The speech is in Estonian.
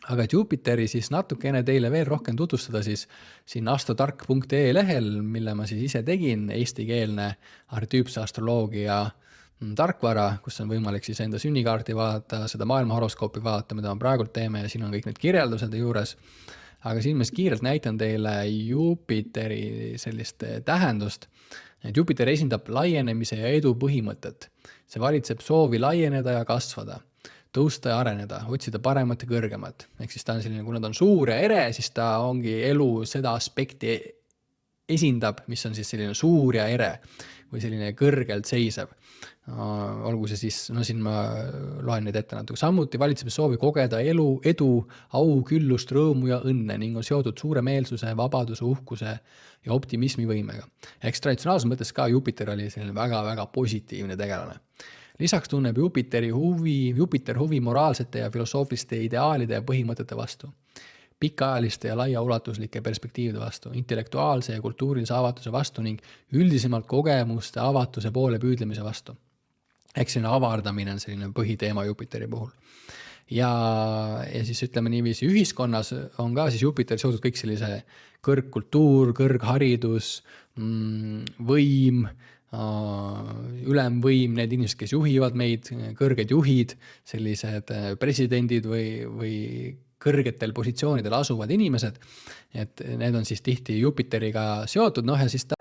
Aga Jupiteri siis natukene teile veel rohkem tutvustada siis siin astrotark.ee lehel, mille ma siis ise tegin, eestikeelne arhetüüpse astroloogia tarkvara, kus on võimalik siis enda sünnikaarti vaadata, seda maailma horoskoopi vaadata, mida me praegult teeme ja siin on kõik need kirjeldused juures. Aga siin ma kiirelt näitan teile Jupiteri sellist tähendust. Jupiter esindab laienemise ja edu põhimõtet. See valitseb soovi laieneda ja kasvada, tõusta ja areneda, otsida paremat ja kõrgemat. Ehk siis ta on selline, kuna ta on suur ja ere, siis ta ongi elu seda aspekti esindab, mis on siis selline suur ja ere või selline kõrgelt seisev. Olgu see siis, no siin ma loen neid ette natuke. Samuti valitseb soovi kogeda elu, edu, au, küllust, rõõmu ja õnne ning on seotud suure meelsuse, vabaduse, uhkuse ja optimismi võimega. Ehk traditsionaalses mõttes ka Jupiter oli selline väga-väga positiivne tegelane. Lisaks tunneb Jupiter huvi moraalsete ja filosoofiliste ideaalide ja põhimõtete vastu, pikaajaliste ja laiaulatuslike perspektiivide vastu, intellektuaalse ja kultuurilise avatuse vastu ning üldisemalt kogemuste avatuse poole püüdlemise vastu. Ehk selline avardamine on selline põhiteema Jupiteri puhul. Ja siis ütleme niiviisi, ühiskonnas on ka siis Jupiter seotud kõik sellise kõrgkultuur, kõrgharidus, võim, ülemvõim, need inimesed, kes juhivad meid, kõrged juhid, sellised presidendid või kõrgetel positsioonidel asuvad inimesed, et need on siis tihti Jupiteriga seotud, ja siis ta